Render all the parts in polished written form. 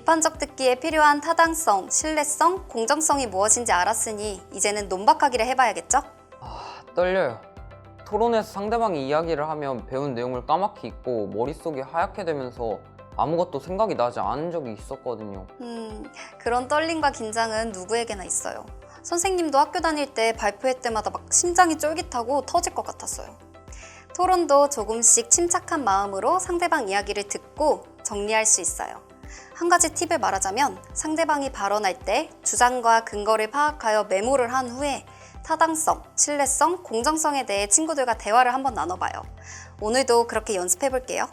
비판적 듣기에 필요한 타당성, 신뢰성, 공정성이 무엇인지 알았으니 이제는 논박하기를 해봐야겠죠? 떨려요. 토론에서 상대방이 이야기를 하면 배운 내용을 까맣게 잊고 머릿속이 하얗게 되면서 아무것도 생각이 나지 않은 적이 있었거든요. 그런 떨림과 긴장은 누구에게나 있어요. 선생님도 학교 다닐 때 발표회 때마다 막 심장이 쫄깃하고 터질 것 같았어요. 토론도 조금씩 침착한 마음으로 상대방 이야기를 듣고 정리할 수 있어요. 한 가지 팁을 말하자면 상대방이 발언할 때 주장과 근거를 파악하여 메모를 한 후에 타당성, 신뢰성, 공정성에 대해 친구들과 대화를 한번 나눠봐요. 오늘도 그렇게 연습해 볼게요.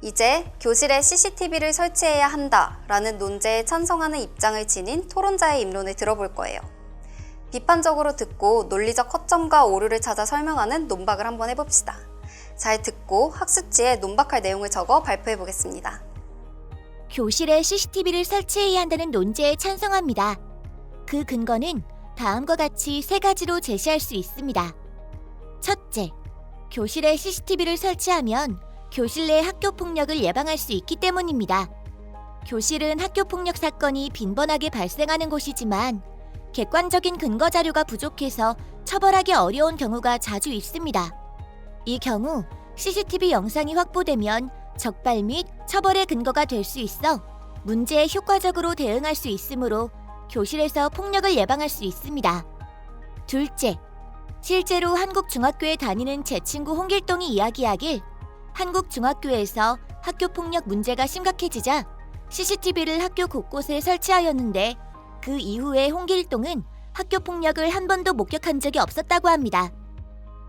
이제 교실에 CCTV를 설치해야 한다라는 논제에 찬성하는 입장을 지닌 토론자의 입론을 들어볼 거예요. 비판적으로 듣고 논리적 허점과 오류를 찾아 설명하는 논박을 한번 해봅시다. 잘 듣고 학습지에 논박할 내용을 적어 발표해 보겠습니다. 교실에 CCTV를 설치해야 한다는 논제에 찬성합니다. 그 근거는 다음과 같이 세 가지로 제시할 수 있습니다. 첫째, 교실에 CCTV를 설치하면 교실 내 학교폭력을 예방할 수 있기 때문입니다. 교실은 학교폭력 사건이 빈번하게 발생하는 곳이지만 객관적인 근거 자료가 부족해서 처벌하기 어려운 경우가 자주 있습니다. 이 경우 CCTV 영상이 확보되면 적발 및 처벌의 근거가 될 수 있어 문제에 효과적으로 대응할 수 있으므로 교실에서 폭력을 예방할 수 있습니다. 둘째, 실제로 한국 중학교에 다니는 제 친구 홍길동이 이야기하길 한국 중학교에서 학교폭력 문제가 심각해지자 CCTV를 학교 곳곳에 설치하였는데 그 이후에 홍길동은 학교폭력을 한 번도 목격한 적이 없었다고 합니다.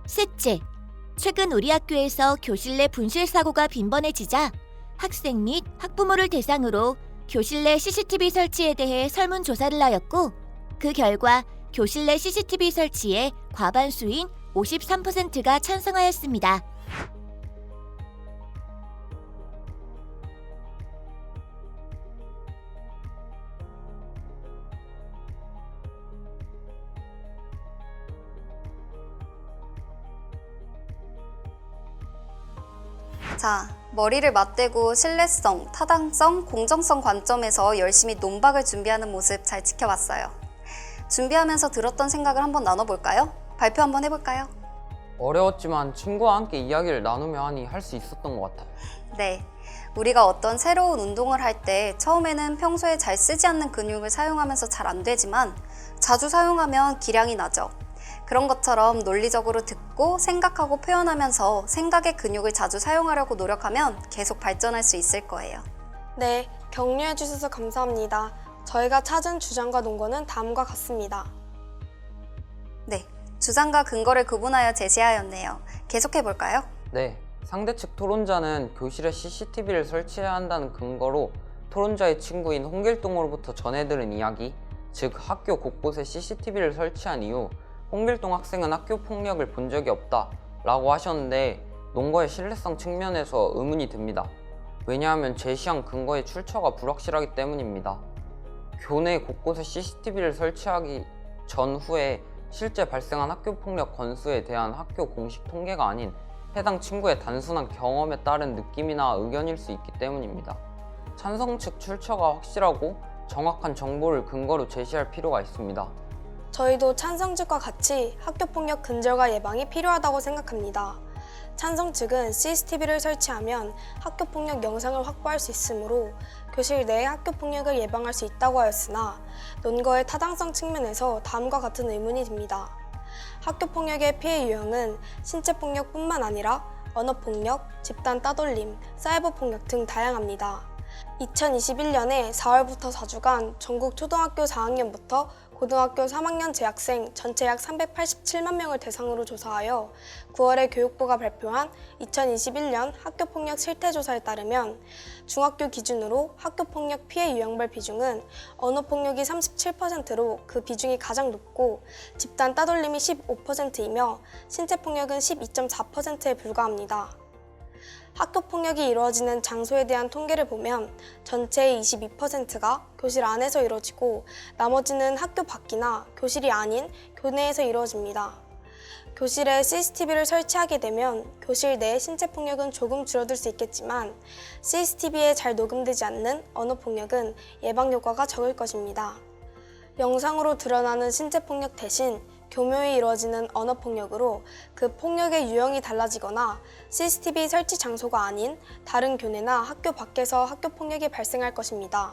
셋째, 최근 우리 학교에서 교실 내 분실 사고가 빈번해지자 학생 및 학부모를 대상으로 교실 내 CCTV 설치에 대해 설문조사를 하였고 그 결과 교실 내 CCTV 설치에 과반수인 53%가 찬성하였습니다. 자, 머리를 맞대고 신뢰성, 타당성, 공정성 관점에서 열심히 논박을 준비하는 모습 잘 지켜봤어요. 준비하면서 들었던 생각을 한번 나눠볼까요? 발표 한번 해볼까요? 어려웠지만 친구와 함께 이야기를 나누며 하니 할 수 있었던 것 같아요. 네, 우리가 어떤 새로운 운동을 할 때 처음에는 평소에 잘 쓰지 않는 근육을 사용하면서 잘 안 되지만 자주 사용하면 기량이 나죠. 그런 것처럼 논리적으로 듣고 생각하고 표현하면서 생각의 근육을 자주 사용하려고 노력하면 계속 발전할 수 있을 거예요. 네, 격려해 주셔서 감사합니다. 저희가 찾은 주장과 논거는 다음과 같습니다. 네, 주장과 근거를 구분하여 제시하였네요. 계속해 볼까요? 네, 상대 측 토론자는 교실에 CCTV를 설치해야 한다는 근거로 토론자의 친구인 홍길동으로부터 전해들은 이야기, 즉 학교 곳곳에 CCTV를 설치한 이후 홍길동 학생은 학교 폭력을 본 적이 없다 라고 하셨는데 논거의 신뢰성 측면에서 의문이 듭니다. 왜냐하면 제시한 근거의 출처가 불확실하기 때문입니다. 교내 곳곳에 CCTV를 설치하기 전후에 실제 발생한 학교 폭력 건수에 대한 학교 공식 통계가 아닌 해당 친구의 단순한 경험에 따른 느낌이나 의견일 수 있기 때문입니다. 찬성 측 출처가 확실하고 정확한 정보를 근거로 제시할 필요가 있습니다. 저희도 찬성 측과 같이 학교폭력 근절과 예방이 필요하다고 생각합니다. 찬성 측은 CCTV를 설치하면 학교폭력 영상을 확보할 수 있으므로 교실 내에 학교폭력을 예방할 수 있다고 하였으나 논거의 타당성 측면에서 다음과 같은 의문이 듭니다. 학교폭력의 피해 유형은 신체폭력뿐만 아니라 언어폭력, 집단 따돌림, 사이버폭력 등 다양합니다. 2021년에 4월부터 4주간 전국 초등학교 4학년부터 고등학교 3학년 재학생 전체 약 387만 명을 대상으로 조사하여 9월에 교육부가 발표한 2021년 학교폭력 실태조사에 따르면 중학교 기준으로 학교폭력 피해 유형별 비중은 언어폭력이 37%로 그 비중이 가장 높고 집단 따돌림이 15%이며 신체폭력은 12.4%에 불과합니다. 학교폭력이 이루어지는 장소에 대한 통계를 보면 전체의 22%가 교실 안에서 이루어지고 나머지는 학교 밖이나 교실이 아닌 교내에서 이루어집니다. 교실에 CCTV를 설치하게 되면 교실 내 신체 폭력은 조금 줄어들 수 있겠지만 CCTV에 잘 녹음되지 않는 언어 폭력은 예방 효과가 적을 것입니다. 영상으로 드러나는 신체 폭력 대신 교묘히 이루어지는 언어 폭력으로 그 폭력의 유형이 달라지거나 CCTV 설치 장소가 아닌 다른 교내나 학교 밖에서 학교 폭력이 발생할 것입니다.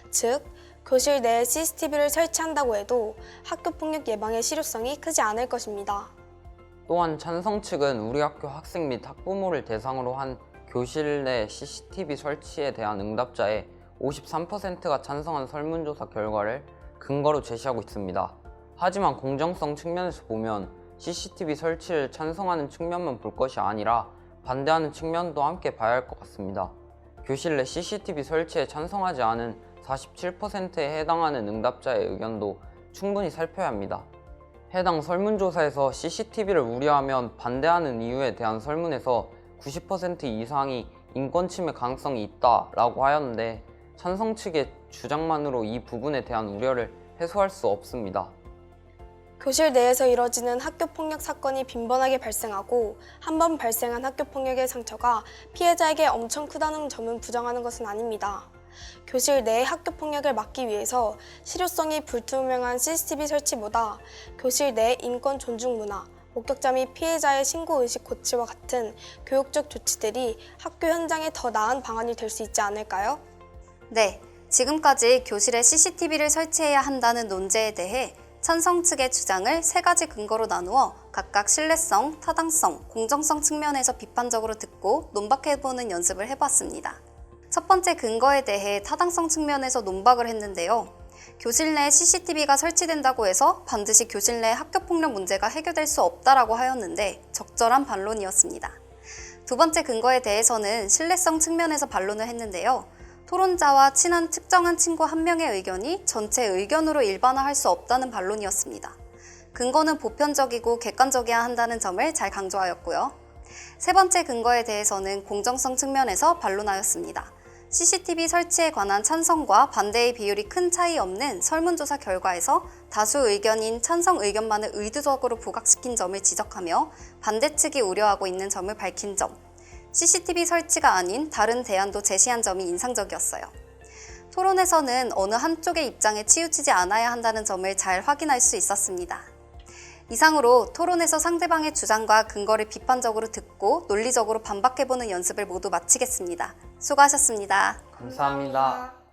즉, 교실 내에 CCTV를 설치한다고 해도 학교 폭력 예방의 실효성이 크지 않을 것입니다. 또한 찬성 측은 우리 학교 학생 및 학부모를 대상으로 한 교실 내 CCTV 설치에 대한 응답자의 53%가 찬성한 설문조사 결과를 근거로 제시하고 있습니다. 하지만 공정성 측면에서 보면 CCTV 설치를 찬성하는 측면만 볼 것이 아니라 반대하는 측면도 함께 봐야 할 것 같습니다. 교실 내 CCTV 설치에 찬성하지 않은 47%에 해당하는 응답자의 의견도 충분히 살펴야 합니다. 해당 설문조사에서 CCTV를 우려하면 반대하는 이유에 대한 설문에서 90% 이상이 인권 침해 가능성이 있다라고 하였는데 찬성 측의 주장만으로 이 부분에 대한 우려를 해소할 수 없습니다. 교실 내에서 이뤄지는 학교폭력 사건이 빈번하게 발생하고 한 번 발생한 학교폭력의 상처가 피해자에게 엄청 크다는 점은 부정하는 것은 아닙니다. 교실 내의 학교폭력을 막기 위해서 실효성이 불투명한 CCTV 설치보다 교실 내 인권 존중 문화, 목격자 및 피해자의 신고의식 고취와 같은 교육적 조치들이 학교 현장에 더 나은 방안이 될 수 있지 않을까요? 네, 지금까지 교실에 CCTV를 설치해야 한다는 논제에 대해 찬성 측의 주장을 3가지 근거로 나누어 각각 신뢰성, 타당성, 공정성 측면에서 비판적으로 듣고 논박해보는 연습을 해봤습니다. 첫 번째 근거에 대해 타당성 측면에서 논박을 했는데요. 교실 내에 CCTV가 설치된다고 해서 반드시 교실 내 학교폭력 문제가 해결될 수 없다라고 하였는데 적절한 반론이었습니다. 두 번째 근거에 대해서는 신뢰성 측면에서 반론을 했는데요. 토론자와 친한 특정한 친구 한 명의 의견이 전체 의견으로 일반화할 수 없다는 반론이었습니다. 근거는 보편적이고 객관적이어야 한다는 점을 잘 강조하였고요. 세 번째 근거에 대해서는 공정성 측면에서 반론하였습니다. CCTV 설치에 관한 찬성과 반대의 비율이 큰 차이 없는 설문조사 결과에서 다수 의견인 찬성 의견만을 의도적으로 부각시킨 점을 지적하며 반대 측이 우려하고 있는 점을 밝힌 점, CCTV 설치가 아닌 다른 대안도 제시한 점이 인상적이었어요. 토론에서는 어느 한쪽의 입장에 치우치지 않아야 한다는 점을 잘 확인할 수 있었습니다. 이상으로 토론에서 상대방의 주장과 근거를 비판적으로 듣고 논리적으로 반박해보는 연습을 모두 마치겠습니다. 수고하셨습니다. 감사합니다.